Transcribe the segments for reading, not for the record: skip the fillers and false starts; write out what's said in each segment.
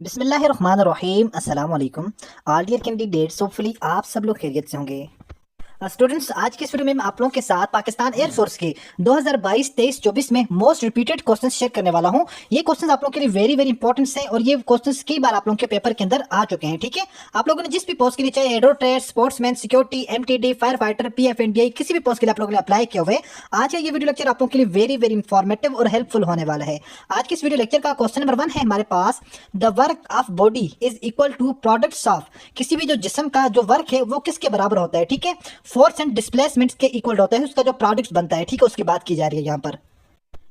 बिस्मिल्लाहिर्रहमानिर्रहीम अस्सलाम वालेकुम ऑल डियर कैंडिडेट्स। होपफुली आप सब लोग खैरियत से होंगे। स्टूडेंट्स, आज के इस वीडियो में मैं आप लोगों के साथ पाकिस्तान एयरफोर्स के 2022, 23, 24 में मोस्ट रिपीटेड क्वेश्चंस शेयर करने वाला हूं। ये क्वेश्चंस आप लोगों के लिए वेरी वेरी इंपॉर्टेंट हैं और ये क्वेश्चंस कई बार आप लोगों के पेपर के अंदर आ चुके हैं। ठीक है, आप लोगों ने जिस भी पोस्ट के लिए, चाहे एडोट्रेड, sportsman, security, MTD, firefighter, पीएफएनडीआई, किसी भी पोस्ट के लिए आप लोगों ने अप्लाई किया हुआ है, आज का ये वीडियो लेक्चर आप लोगों के लिए वेरी वेरी इंफॉर्मेटिव और हेल्पफुल होने वाला है। आज के इस वीडियो लेक्चर का क्वेश्चन नंबर 1 है हमारे पास, the work of body is equal to products of. किसी भी जो जिस्म का जो वर्क है वो किसके बराबर होता है? ठीक है, फोर्स एंड डिस्प्लेसमेंट के इक्वल होता है, उसका जो प्रोडक्ट्स बनता है। ठीक है, उसकी बात की जा रही है यहाँ पर।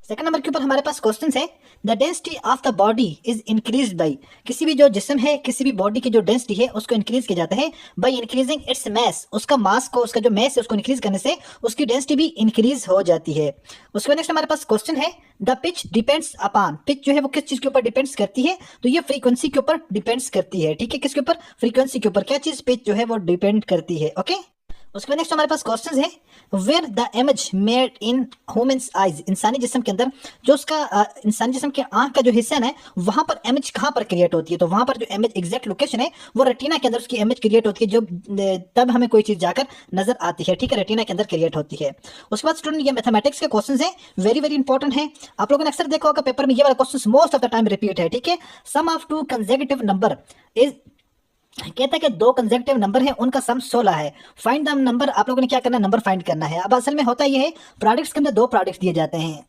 सेकंड नंबर के ऊपर हमारे पास क्वेश्चन है, the density of the body is increase by. किसी भी जो जिस्म है, किसी भी बॉडी की जो डेंसिटी है उसको इंक्रीज किया जाता है बाई इंक्रीजिंग इट्स मैस। उसका मास को, उसका जो मैस है उसको इंक्रीज करने से उसकी डेंसिटी भी इंक्रीज हो जाती है। उसके बाद नेक्स्ट हमारे पास क्वेश्चन है, the pitch depends upon. Pitch जो है वो किस चीज के ऊपर डिपेंड्स करती है? तो ये फ्रीक्वेंसी के ऊपर डिपेंड्स करती है। ठीक है, किसके ऊपर? फ्रीक्वेंसी के ऊपर। क्या चीज? पिच जो है वो डिपेंड करती है। ओके, उसके बाद नेक्स्ट हमारे पास क्वेश्चन है, where the image made in humans eyes. इंसानी जिस्म के अंदर जो उसका इंसानी जिस्म के आंख का जो हिस्सा है वहां पर इमेज कहां पर क्रिएट होती है? तो वहां पर जो इमेज एग्जैक्ट लोकेशन है वो रेटिना के अंदर उसकी इमेज क्रिएट होती है, जो तब हमें कोई चीज जाकर नजर आती है। ठीक है, रेटिना के अंदर क्रिएट होती है। उसके बाद स्टूडेंट, ये मैथमेटिक्स के क्वेश्चन है, वेरी वेरी इंपॉर्टेंट है। आप लोगों ने अक्सर देखा होगा पेपर में ये वाला question most of the time repeat है। ठीक है, sum of two consecutive number is, कहता है कि दो कंसेक्यूटिव नंबर है उनका सम 16 है। Find the number. आप लोगों ने क्या करना है? नंबर फाइंड करना है। अब असल में होता यह है, प्रोडक्ट्स के अंदर दो प्रोडक्ट्स दिए जाते हैं।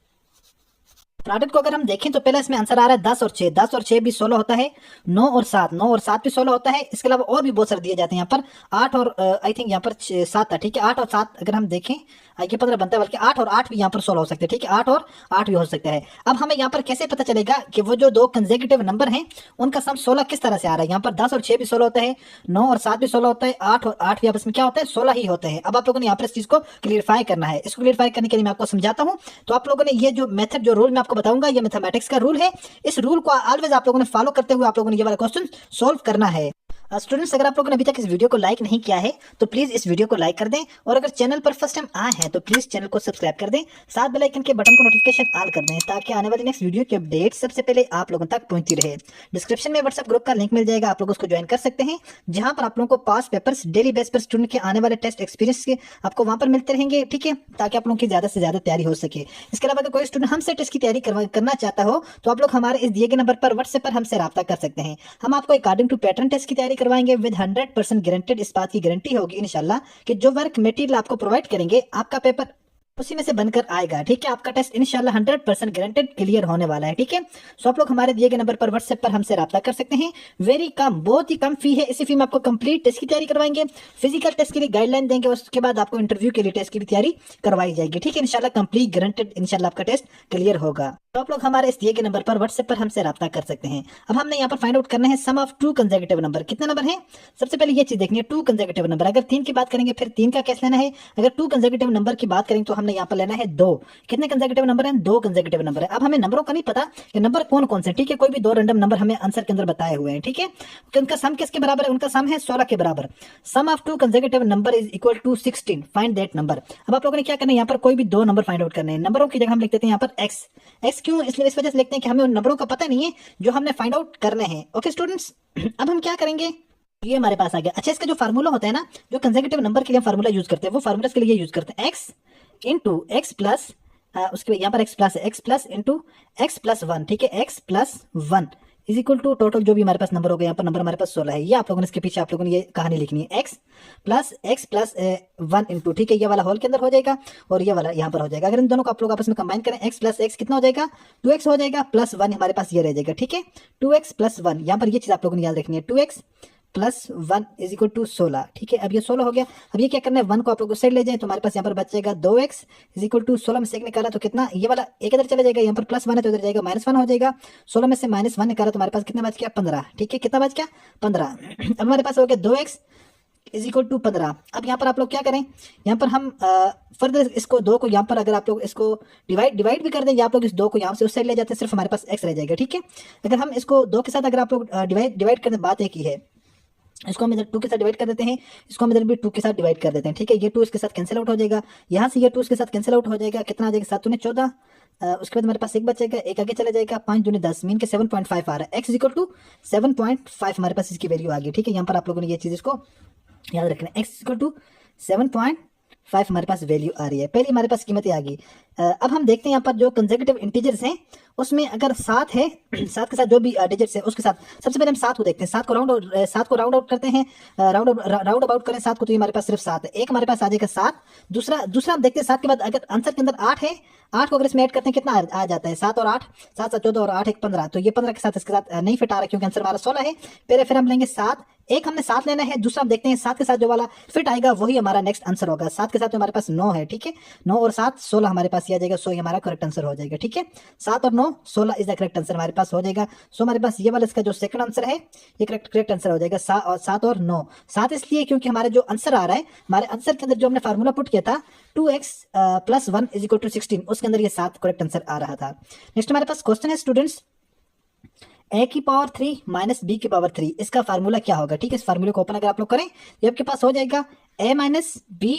प्रोडक्ट को अगर हम देखें तो पहले इसमें आंसर आ रहा है 10 और 6। 10 और 6 भी 16 होता है। 9 और 7, 9 और 7 भी 16 होता है। इसके अलावा और भी बहुत सारे दिए जाते हैं यहाँ पर। 8 और आई थिंक यहाँ पर 7 था। ठीक है, 8 और 7 अगर हम देखें ये 15 बनता है, बल्कि 8 और 8 भी यहाँ पर 16 हो सकते हैं। ठीक है, 8 और 8 भी हो सकता है। अब हमें यहाँ पर कैसे पता चलेगा कि वो जो दो कंसेक्यूटिव नंबर हैं उनका सम 16 किस तरह से आ रहा है? यहाँ पर 10 और 6 भी 16 होता है, 9 और 7 भी 16 होता है, 8 और 8 भी आपस में क्या होता है? 16 ही होते हैं। अब आप लोगों ने यहाँ पर इस चीज को क्लियरफाई करना है। इसको क्लियरफाई करने के लिए मैं आपको समझाता हूँ। तो आप लोगों ने ये जो मेथड, जो रूल मैं आपको बताऊंगा, ये मैथमेटिक्स का रूल है। इस रूल को ऑलवेज आप लोगों ने फॉलो करते हुए आप लोगों ने ये वाला क्वेश्चन सोल्व करना है। स्टूडेंट्स, अगर आप लोगों ने अभी तक इस वीडियो को लाइक नहीं किया है तो प्लीज इस वीडियो को लाइक कर दें, और अगर चैनल पर फर्स्ट टाइम आए हैं तो प्लीज चैनल को सब्सक्राइब कर दें, साथ बेल आइकन के बटन को नोटिफिकेशन ऑल कर दें, ताकि आने वाली नेक्स्ट वीडियो की अपडेट सबसे पहले आप लोगों तक पहुंचती रहे। डिस्क्रिप्शन में व्हाट्सएप ग्रुप का लिंक मिल जाएगा, आप लोग उसको ज्वाइन कर सकते हैं, जहां पर आप लोगों को पास पेपर्स डेली बेस पर स्टूडेंट के आने वाले टेस्ट एक्सपीरियंस के आपको वहां पर मिलते रहेंगे। ठीक है, ताकि आप लोगों की ज्यादा से ज्यादा तैयारी हो सके। इसके अलावा अगर कोई स्टूडेंट हमसे टेस्ट की तैयारी करना चाहता हो तो आप लोग हमारे इस दिए गए नंबर पर व्हाट्सएप पर हमसे रब्ता कर सकते हैं। हम आपको अकॉर्डिंग टू पैटर्न टेस्ट की तैयारी करवाएंगे विद 100% गारंटेड। इस बात की गारंटी होगी इंशाल्लाह कि जो वर्क मटेरियल आपको प्रोवाइड करेंगे आपका पेपर उसी में से बनकर आएगा। ठीक है, आपका टेस्ट इंशाल्लाह 100% गारंटेड क्लियर होने वाला है। ठीक है, सो आप लोग हमारे दिए गए नंबर पर व्हाट्सएप पर हमसे रब्ता कर सकते हैं। वेरी कम, बहुत ही कम फी है। इसी फी में आपको कंप्लीट टेस्ट की तैयारी करवाएंगे, फिजिकल टेस्ट के लिए गाइडलाइन देंगे, उसके बाद आपको इंटरव्यू के लिए टेस्ट की भी तैयारी करवाई जाएगी। ठीक है, इंशाल्लाह कंप्लीट गारंटेड इंशाल्लाह आपका टेस्ट क्लियर होगा। तो आप लोग हमारे इस दिए गए नंबर पर व्हाट्सएप पर हमसे रब्ता कर सकते हैं। अब हमने यहाँ पर फाइंड आउट करना है sum of two consecutive number. कितने नंबर हैं? सबसे पहले ये चीज देखनी है, टू कंसेक्यूटिव नंबर। अगर 3 की बात करेंगे फिर 3 का कैसे लेना है? अगर टू कंसेक्यूटिव नंबर की बात करेंगे तो हमने यहाँ पर लेना है 2। कितने कंसेक्यूटिव नंबर हैं? 2 कंसेक्यूटिव नंबर है। अब हमें नंबरों का नहीं पता कि नंबर कौन कौन से। ठीक है, कोई भी 2 रैंडम नंबर हमें आंसर के अंदर बताए हुए हैं। ठीक है, कि उनका सम किसके बराबर है? उनका सम है 16 के बराबर। Sum of two consecutive number is equal to 16। Find that number. अब आप लोगों ने क्या करना है? यहाँ पर कोई भी 2 नंबर फाइंड आउट करने हैं। नंबरों की जगह हम लिख देते हैं यहाँ पर एक्स। एक्स क्यों? इसलिए इस वजह से लिखते हैं कि हमें उन नंबरों का पता नहीं है जो हमने फाइंड आउट करने हैं। ओके स्टूडेंट्स, अब हम क्या करेंगे? ये हमारे पास आ गया। अच्छा, इसका जो फार्मूला होता है ना, जो कंसेक्यूटिव नंबर के लिए फार्मूला यूज करते हैं, वो फार्मूला के लिए यूज करते हैं एक्स इंटू एक्स प्लस, उसके बाद यहाँ पर एक्स प्लस है, x plus into x plus 1। ठीक है, x plus 1 is equal to total जो भी हमारे पास नंबर हो गया, यहाँ पर नंबर हमारे पास 16 है। ये आप लोगों ने इसके पीछे आप लोगों ने ये कहानी लिखनी है, एक्स प्लस 1 इंटू, ठीक है, ये वाला होल के अंदर हो जाएगा और ये वाला यहाँ पर हो जाएगा। अगर इन दोनों को आप लोग आपस में कंबाइन करें, एक्स प्लस एक्स कितना हो जाएगा? 2x हो जाएगा, प्लस 1 हमारे पास ये रह जाएगा। ठीक है, 2x प्लस 1, यहाँ पर ये चीज आप लोगों ने याद रखनी है, 2x plus 1 is equal to 16। ठीक है, अब ये 16 हो गया। अब ये क्या करना है? 1 को आप लोग उस साइड ले जाए तो हमारे पास यहाँ पर बचेगा 2x इज इक्वल टू 16 में से 1 निकाला तो कितना? ये वाला एक इधर चला जाएगा, यहाँ पर प्लस 1 है तो इधर जाएगा माइनस 1 हो जाएगा। 16 में से माइनस 1 निकाला तो हमारे पास कितना बच गया? 15। ठीक है, कितना बच गया? 15। अब हमारे पास हो गया 2x इज इक्वल टू 15। अब यहाँ पर आप लोग क्या करें? यहाँ पर हम फर्दर इसको 2 को यहाँ पर अगर आप लोग इसको डिवाइड भी कर दें, या आप लोग इस 2 को यहाँ से उस साइड ले जाते हैं, सिर्फ हमारे पास x रह जाएगा। ठीक है, अगर हम इसको 2 के साथ अगर आप लोग डिवाइड कर दें, बात एक ही है। इसको हम इधर 2 के साथ डिवाइड कर देते हैं, इसको हम इधर भी 2 के साथ डिवाइड कर देते हैं, ठीक है। ये 2 इसके साथ कैंसिल आउट हो जाएगा, यहाँ से ये 2 इसके साथ कैंसिल आउट हो जाएगा, कितना आ जाएगा 7 दूनी 14, उसके बाद हमारे पास एक बचेगा, एक आगे चला जाएगा, 5 दूनी 10, मीन के 7.5 आ रहा है, x इक्वल टू 7.5 हमारे पास इसकी वैल्यू आ गई, ठीक है। यहाँ पर आप लोगों ने ये चीज़ इसको याद रखना है, x इक्वल टू 7.5 हमारे पास वैल्यू आ रही है, पहली हमारे पास कीमतें आ गई। अब हम देखते हैं यहाँ पर जो कंसेक्यूटिव इंटीजर्स हैं उसमें अगर 7 है, 7 के साथ जो भी डिजिट्स है उसके साथ सबसे पहले हम 7 को देखते हैं, 7 को राउंड आउट करते हैं, राउंड अबाउट करें 7 को, तो ये हमारे पास सिर्फ 7 है, एक हमारे पास आ जाएगा 7। दूसरा हम देखते हैं 7 के बाद अगर आंसर के अंदर 8 है, 8 को अगर इसमें ऐड करते हैं कितना आ जाता है, 7 और 8, 7 7 14 और 8 1 15, तो ये 15 के साथ इसके साथ नहीं फिट आ रहा क्योंकि आंसर हमारा 16 है। फिर हम लेंगे 7, एक हमने 7 लेना है, दूसरा हम देखते हैं 7 के साथ जो वाला फिट आएगा वही हमारा नेक्स्ट आंसर होगा। 7 के साथ हमारे पास 9 है, ठीक है, 9 और 7 16 हमारे पास आ जाएगा, सो ये हमारा करेक्ट आंसर हो जाएगा, ठीक है। 7 और 9 16 इज द करेक्ट आंसर हमारे पास हो जाएगा। सो हमारे पास ये वाला इसका जो सेकंड आंसर है ये करेक्ट आंसर हो जाएगा। 7 और 9, 7 इसलिए क्योंकि हमारे जो आंसर आ रहा है, हमारे आंसर के अंदर जो हमने फार्मूला पुट किया था 2x + 1 = 16, उसके अंदर ये 7 करेक्ट आंसर आ रहा था। नेक्स्ट हमारे पास क्वेश्चन है स्टूडेंट्स, a की पावर 3 - b की पावर 3, इसका फार्मूला क्या होगा, ठीक है। इस फार्मूले को ओपन अगर आप लोग करें ये आपके पास हो जाएगा a - b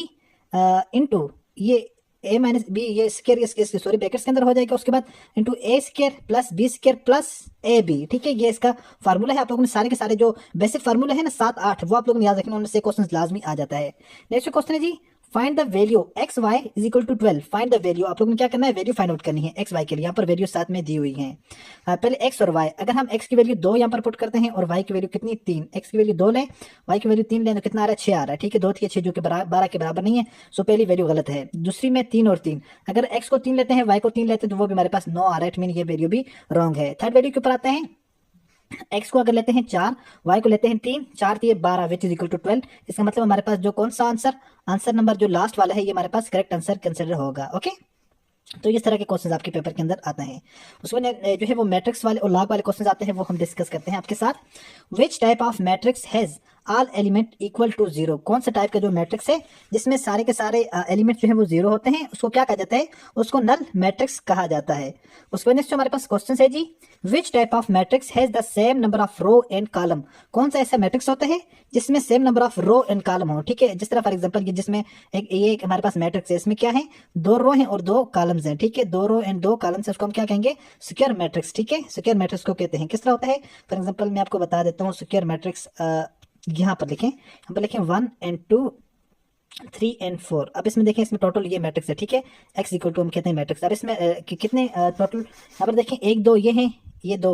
इंटू ये a - b, ये स्क्वायर सॉरी ब्रैकेट्स के अंदर हो जाएगा, उसके बाद इंटू a² + b² + ab, ठीक है। ये इसका फार्मूला है। आप लोगों ने सारे के सारे जो बेसिक फार्मूले हैं ना 7 8 वो आप लोगों ने याद रखना, उनमें से क्वेश्चन लाजमी आ जाता है। नेक्स्ट क्वेश्चन है जी, find the value x y = 12, find the value, आप लोगों ने क्या करना है, वैल्यू फाइंड आउट करनी है x y के लिए। यहाँ पर वैल्यू साथ में दी हुई है, पहले x और y, अगर हम x की वैल्यू 2 यहाँ पर पुट करते हैं और y की वैल्यू कितनी 3, x की वैल्यू 2 लें, y की वैल्यू 3 लें तो कितना आ रहा है 6 आ रहा है, ठीक है। 2 3 6 जो कि 12 के बराबर नहीं है, सो पहली वैल्यू गलत है। दूसरी में 3 और 3, अगर x को 3 लेते हैं y को 3 लेते हैं तो वो भी हमारे पास 9 आ रहा है, इट मीन ये वैल्यू भी रॉन्ग है। थर्ड वैल्यू के ऊपर आते हैं, x को अगर लेते हैं 4, y को लेते हैं 3, 4 3 12 विच इज इक्वल टू 12, इसका मतलब हमारे पास जो कौन सा आंसर नंबर जो लास्ट वाला है ये हमारे पास करेक्ट आंसर कंसिडर होगा, ओके। तो इस तरह के क्वेश्चंस आपके पेपर के अंदर आते हैं। उसमें जो है वो मैट्रिक्स वाले और लॉग वाले क्वेश्चंस आते हैं, वो हम डिस्कस करते हैं आपके साथ। Which type of matrix has all element equal to 0, कौन सा टाइप का जो मैट्रिक्स है जिसमें सारे के सारे एलिमेंट जो है वो 0 होते हैं, उसको क्या कहा जाता है, उसको नल मैट्रिक्स कहा जाता है। उसके बाद नेक्स्ट हमारे पास क्वेश्चन है जी, which type of matrix has the same number of row and column, कौन सा ऐसा मैट्रिक्स होता है जिसमें same number of row and column हो, ठीक है। जिस तरह फॉर एग्जांपल ये जिसमें एक हमारे पास मैट्रिक्स है, इसमें क्या है 2 रो हैं और 2 कॉलम्स हैं, ठीक है। 2 रो एंड 2 कॉलम्स है, उसको हम क्या कहेंगे, स्क्वायर मैट्रिक्स, ठीक है। स्क्वायर मैट्रिक्स को कहते हैं। किस तरह होता है, फॉर एग्जांपल मैं आपको बता देता हूँ स्क्वायर मैट्रिक्स, यहाँ पर लिखें, यहाँ पर लिखें 1 and 2 3 and 4। अब इसमें देखें, इसमें टोटल ये मैट्रिक्स है, ठीक है, x इक्वल टू हम कहते हैं मैट्रिक्स। अब इसमें कितने टोटल यहाँ पर देखें 1 2 ये हैं, ये 2,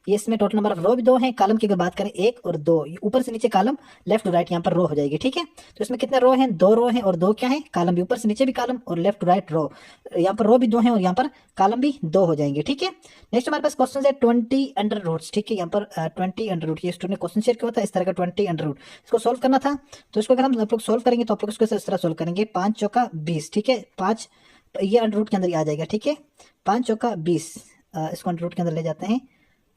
ये इसमें टोटल नंबर ऑफ रो भी 2 हैं, कॉलम की अगर बात करें 1 और 2, ऊपर से नीचे कॉलम, लेफ्ट टू राइट यहाँ पर रो हो जाएगी, ठीक है। तो इसमें कितने रो हैं, 2 रो हैं और 2 क्या है कॉलम भी, ऊपर से नीचे भी कॉलम और लेफ्ट टू राइट रो, यहाँ पर रो भी 2 हैं और यहाँ पर कॉलम भी 2 हो जाएंगे, ठीक है। नेक्स्ट हमारे पास क्वेश्चन है 20 अंडर रूट्स, ठीक है। यहाँ पर 20 अंडर रूट, ये स्टूडेंट ने क्वेश्चन शेयर किया होता है इस तरह का 20 अंडर रूट, इसको सोल्व करना था। तो इसको अगर हम आप लोग सोल्व करेंगे तो आप लोग इसको इस तरह सोल्व करेंगे, 5 चौका 20, ठीक है, 5 ये अंडर रूट के अंदर आ जाएगा, ठीक है, 5 चौका 20, इसको अंडर रूट के अंदर ले जाते हैं,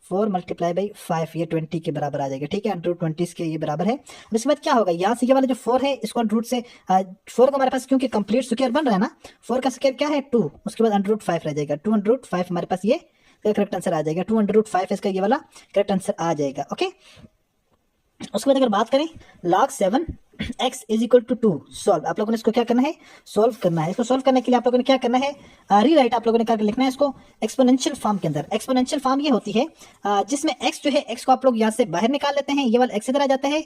4 × 5 ये 20 के बराबर आ जाएगा, ठीक है। अंडर रूट 20 के ये बराबर है। अब इसके बाद क्या होगा, यहाँ से ये वाला जो 4 है इसको अंडर रूट से 4 का हमारे पास क्योंकि कंप्लीट स्क्वायर बन रहा है ना, 4 का स्क्वायर क्या है 2, उसके बाद अंडर रूट 5 रह जाएगा, 2 अंडर रूट 5 हमारे पास ये करेक्ट आंसर आ जाएगा, 2 अंडर रूट 5 इसका ये वाला करेक्ट आंसर आ जाएगा, ओके। उसके बाद अगर बात करें log 7 x = 2 सॉल्व, आप लोगों ने इसको क्या करना है, सॉल्व करना है। इसको सॉल्व करने के लिए आप लोगों ने क्या करना है, रीराइट आप लोगों ने करके लिखना है इसको एक्सपोनेंशियल फॉर्म के अंदर। एक्सपोनेंशियल फॉर्म ये होती है जिसमें x जो है, x को आप लोग यहाँ से बाहर निकाल लेते हैं, ये वाला x इधर आ जाता है,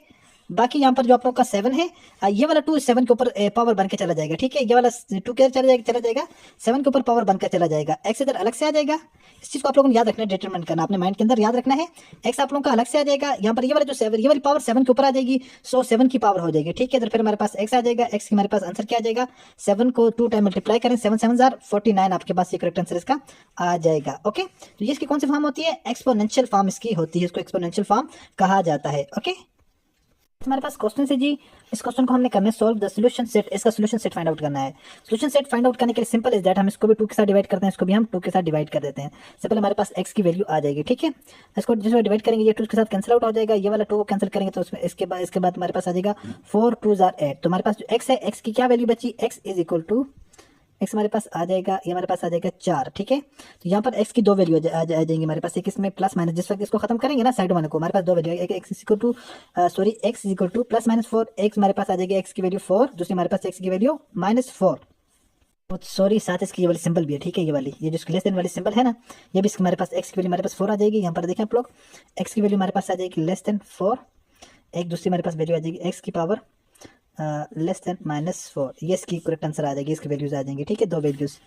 बाकी यहाँ पर जो आप लोग का 7 है, ये वाला 2 7 के ऊपर पावर बन के चला जाएगा, ठीक है। ये वाला 2 के चला जाएगा 7 के ऊपर पावर बनकर चला जाएगा, x इधर अलग से आ जाएगा। इस चीज को आप लोगों ने याद रखना है, डिटरमाइन करना, अपने माइंड के अंदर याद रखना है। x आप लोगों का अलग से आ जाएगा, यहाँ पर ये वाला जो 7, ये वाली पावर 7 के ऊपर आ जाएगी, सो 7 की पावर हो जाएगी, ठीक है। इधर फिर हमारे पास x आ जाएगा, x की हमारे पास आंसर क्या आ जाएगा, 7 को 2 टाइम मल्टीप्लाई करें, 7 7 जार 49 आपके पास ये करेक्ट आंसर इसका आ जाएगा, ओके। तो ये इसकी कौन सी फॉर्म होती है, एक्सपोनेंशियल फॉर्म इसकी होती है, इसको एक्सपोनेंशियल फॉर्म कहा जाता है, ओके। हमारे पास क्वेश्चन है जी, इस क्वेश्चन को हमने करना है सॉल्व द सॉल्यूशन सेट, इसका सॉल्यूशन सेट फाइंड आउट करना है। सॉल्यूशन सेट फाइंड आउट करने के लिए सिंपल इज दैट, हम इसको भी 2 के साथ डिवाइड करते हैं, इसको भी हम 2 के साथ डिवाइड कर देते हैं। सबसे पहले हमारे पास x की वैल्यू आ जाएगी, ठीक है। इसको जिसमें डिवाइड करेंगे ये 2 के साथ कैंसिल आउट हो जाएगा, ये वाला 2 को कैंसिल करेंगे तो उसमें इसके बाद हमारे पास आ जाएगा 4 2 8। तो हमारे पास जो x है, x की क्या वैल्यू बची, x = एक्स हमारे पास आ जाएगा, ये हमारे पास आ जाएगा 4, ठीक है। तो यहाँ पर एक्स की दो वैल्यू आ जाएंगी हमारे पास, एक इसमें प्लस माइनस, जिस वक्त इसको खत्म करेंगे ना साइड वाले को, हमारे पास दो वैल्यू, एक x equal to x equal to plus minus 4, x हमारे पास आ जाएगी एक्स की वैल्यू 4, दूसरी हमारे पास एक्स की वैल्यू -4, सॉरी साथ इसकी ये वाली सिंबल भी है, ठीक है। ये वाली, ये जो लेस देन वाली सिंबल है ना, ये भी हमारे पास एक्स की वैल्यू हमारे पास 4 आ जाएगी। यहाँ पर देखें आप लोग, एक्स की वैल्यू हमारे पास आ जाएगी <4, एक दूसरी हमारे पास वैल्यू आ जाएगी एक्स की पावर -4, ये इसकी करेक्ट आंसर आ जाएगी, इसकी वैल्यूज आ जाएंगी, ठीक है, दो वैल्यूज।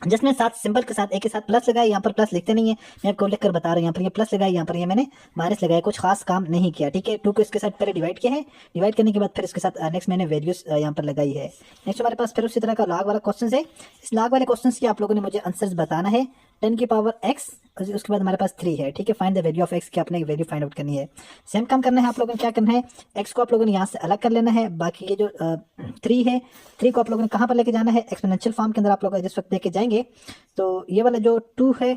जस्ट मैं साथ सिंबल के साथ एक के साथ प्लस लगाया, यहाँ पर प्लस लिखते नहीं है, मैं आपको लिख कर बता रहा हूँ। यहाँ पर ये प्लस लगाया, यहाँ पर ये मैंने माइनस लगाया, कुछ खास काम नहीं किया, ठीक है। 2 को इसके साथ पहले डिवाइड किया है, डिवाइड करने के बाद फिर इसके साथ नेक्स्ट मैंने वैल्यूज यहाँ पर लगाई है। नेक्स्ट हमारे पास फिर उसी तरह का लाग वाला क्वेश्चन है। इस लाग वाले क्वेश्चन की आप लोगों ने मुझे आंसर बताना है। 10 की पावर x, उसके बाद हमारे पास 3 है, ठीक है। Find the value of x की आपने वैल्यू फाइंड आउट करनी है। सेम काम करना है आप लोगों ने, क्या करना है, x को आप लोगों ने यहाँ से अलग कर लेना है, बाकी ये जो 3 है, 3 को आप लोगों ने कहाँ पर लेके जाना है, एक्सपोनेंशियल फॉर्म के अंदर आप लोग जिस वक्त लेके जाएंगे, तो ये वाला जो 2 है,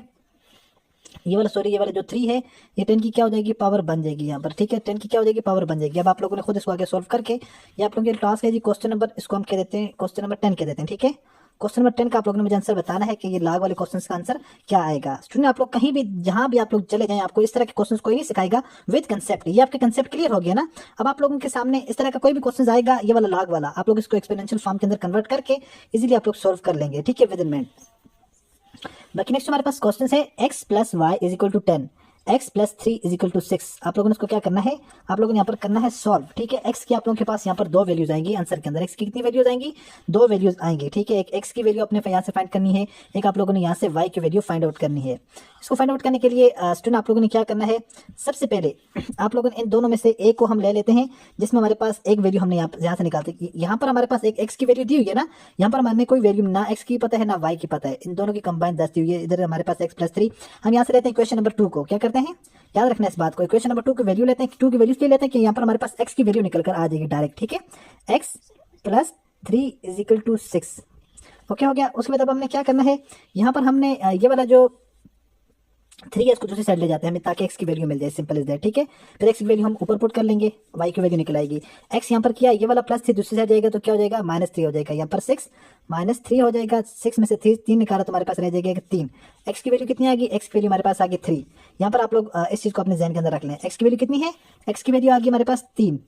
ये वाला जो 3 है, ये 10 की क्या हो जाएगी, पावर बन जाएगी यहाँ पर, ठीक है। 10 की क्या हो जाएगी, पावर बन जाएगी। अब आप लोगों ने खुद इसको आगे सोल्व करके, ये आप लोगों के टास्क है जी, क्वेश्चन नंबर, इसको हम कह देते हैं क्वेश्चन नंबर 10 कह देते हैं, ठीक है। क्वेश्चन नंबर 10 का आप लोगों ने मुझे आंसर बताना है कि ये लाग वाले क्वेश्चन का आंसर क्या आएगा। स्टूडेंट आप लोग कहीं भी जहां भी आप लोग चले जाएं, आपको इस तरह के क्वेश्चन कोई नहीं सिखाएगा विद कंसेप्ट। ये आपके कंसेप्ट क्लियर हो गया ना। अब आप लोगों के सामने इस तरह का कोई भी क्वेश्चन आएगा, ये वाला लाग वाला, आप लोग इसको एक्सपोनेंशियल फॉर्म के अंदर कन्वर्ट करके इजीली आप लोग सोल्व कर लेंगे, ठीक है, विद इन मिनट। बाकी नेक्स्ट हमारे पास क्वेश्चन है x plus y is equal to 10, x plus 3 is equal to 6। आप लोगों ने इसको क्या करना है, आप लोगों ने यहाँ पर करना है सॉल्व, ठीक है। x की आप लोगों के पास यहाँ पर दो वैल्यूज आएंगी आंसर के अंदर। x की कितनी वैल्यूज आएंगी, दो वैल्यूज आएंगी, ठीक है। एक x की वैल्यू अपने यहाँ से फाइंड करनी है, एक आप लोगों ने यहाँ से y की वैल्यू फाइंड आउट करनी है। इसको फाइंड आउट करने के लिए स्टूडेंट आप लोगों ने क्या करना है, सबसे पहले आप लोगों ने इन दोनों में से एक को हम ले लेते हैं, जिसमें हमारे पास एक वैल्यू हमने यहाँ से निकालते। यहाँ पर हमारे पास एक x की वैल्यू दी हुई है ना, यहाँ पर हमें कोई वैल्यू ना x की पता है ना y की पता है, इन दोनों की कंबाइन 10 दी हुई है। इधर हमारे पास x प्लस 3, हम यहाँ से लेते हैं क्वेश्चन नंबर 2 को, क्या करते हैं, याद रखना इस बात को, क्वेश्चन नंबर 2 की वैल्यू लेते हैं, 2 की वैल्यू इसलिए लेते हैं कि यहाँ पर हमारे पास x की वैल्यू निकल कर आ जाएगी डायरेक्ट, ठीक है। x plus 3 is equal to 6, okay हो गया। उसके बाद अब हमने क्या करना है, यहाँ पर हमने ये वाला जो 3 है इसको दूसरी साइड ले जाते हैं हमें, ताकि x की वैल्यू मिल जाए, सिंपल इज दैट, ठीक है। फिर x की वैल्यू हम ऊपर पुट कर लेंगे, y की वैल्यू निकल आएगी। x यहाँ पर किया, ये वाला प्लस 3 दूसरी साइड जाएगा तो क्या हो जाएगा, -3 हो जाएगा। यहाँ पर 6 -3 हो जाएगा, 6 में से 3 निकाला तो हमारे पास रह जाएगा 3। x की वैल्यू कितनी आ गई, x की वैल्यू हमारे पास आ गई 3। यहाँ पर आप लोग इस चीज़ को अपने जहन के अंदर रख लें, x की वैल्यू कितनी है, x की वैल्यू आ गई हमारे पास 3,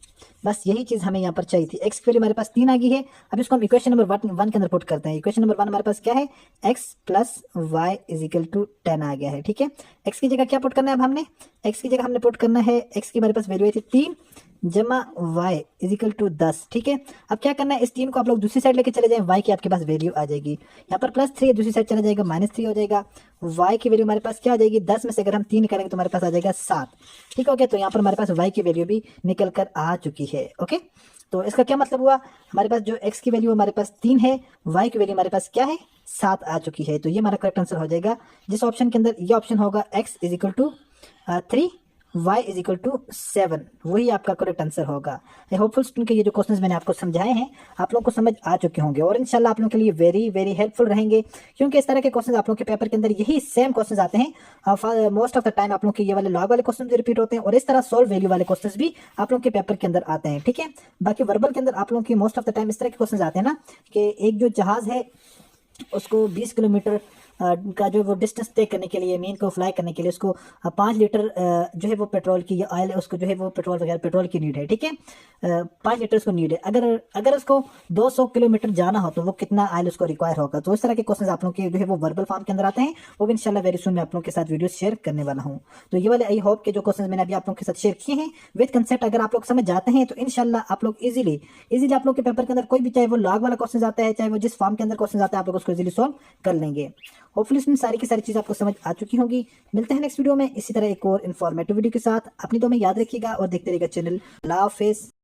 बस यही चीज़ हमें यहाँ पर चाहिए थी। x की वैल्यू हमारे पास 3 आ गई है। अब इसको हम इक्वेशन नंबर 1 के अंदर पुट करते हैं। इक्वेशन नंबर 1 हमारे पास क्या है, x plus y is equal to 10 आ गया है, ठीक है। x की जगह क्या पुट करना है, अब हमने x की जगह हमने पुट करना है, x की हमारे पास वैल्यू आई थी 3 जमा y इज इक्वल टू 10, ठीक है। अब क्या करना है, इस 3 को आप लोग दूसरी साइड लेके चले जाएं, y की आपके पास वैल्यू आ जाएगी। यहाँ पर +3 है, दूसरी साइड चला जाएगा -3 हो जाएगा। y की वैल्यू हमारे पास क्या आ जाएगी, 10 में से अगर हम 3 निकालेंगे तो हमारे पास आ जाएगा 7, ठीक हो गया। तो यहाँ पर हमारे पास y की वैल्यू भी निकल कर आ चुकी है, ओके। तो इसका क्या मतलब हुआ, हमारे पास जो x की वैल्यू हमारे पास 3 है, y की वैल्यू हमारे पास क्या है, 7 आ चुकी है। तो ये हमारा करेक्ट आंसर हो जाएगा, जिस ऑप्शन के अंदर ये ऑप्शन होगा x is equal to 3, y is equal to 7, वही आपका करेक्ट आंसर होगा। आई होपफुल स्टूडेंट के ये जो क्वेश्चंस मैंने आपको समझाए हैं, आप लोगों को समझ आ चुके होंगे और इंशाल्लाह आप लोगों के लिए वेरी वेरी हेल्पफुल रहेंगे, क्योंकि इस तरह के क्वेश्चंस आप लोगों के पेपर के अंदर यही सेम क्वेश्चंस आते हैं। मोस्ट ऑफ द टाइम आप लोगों के ये वाले लॉग वाले क्वेश्चन रिपीट होते हैं और इस तरह सोल्व वैल्यू वाले क्वेश्चंस भी आप लोगों के पेपर के अंदर आते हैं, ठीक है। बाकी वर्बल के अंदर आप लोगों की मोस्ट ऑफ द टाइम इस तरह के क्वेश्चन आते हैं ना, कि एक जो जहाज है उसको 20 किलोमीटर का जो वो डिस्टेंस तय करने के लिए, मीन को फ्लाई करने के लिए उसको 5 लीटर जो है वो पेट्रोल की या ऑयल है, उसको जो है वो पेट्रोल वगैरह पेट्रोल की नीड है, ठीक है। 5 लीटर उसको नीड है। अगर उसको 200 किलोमीटर जाना हो तो वो कितना ऑयल उसको रिक्वायर होगा। तो इस तरह के क्वेश्चन आप लोग के जो है वो वर्बल फॉर्म के अंदर आते हैं, वो भी इंशाल्लाह वेरी सुन मैं आप लोगों के साथ वीडियो शेयर करने वाला हूँ। तो ये वाले आई होप के जो क्वेश्चन मैंने अभी आप लोगों के साथ शेयर किए हैं विद कंसेप्ट, अगर आप लोग समझ जाते हैं तो इंशाल्लाह आप लोग इजीली आप लोग के पेपर के अंदर कोई भी, चाहे वो लॉग वाला क्वेश्चन आता है, चाहे वो जिस फॉर्म के अंदर क्वेश्चन आता है, आप लोग उसको इजीली सॉल्व कर लेंगे। होपफुली इसमें सारी की सारी चीज़ आपको समझ आ चुकी होंगी। मिलते हैं नेक्स्ट वीडियो में इसी तरह एक और इन्फॉर्मेटिव वीडियो के साथ। अपनी तो में याद रखिएगा और देखते रहिएगा चैनल। अल्लाह हाफिज़।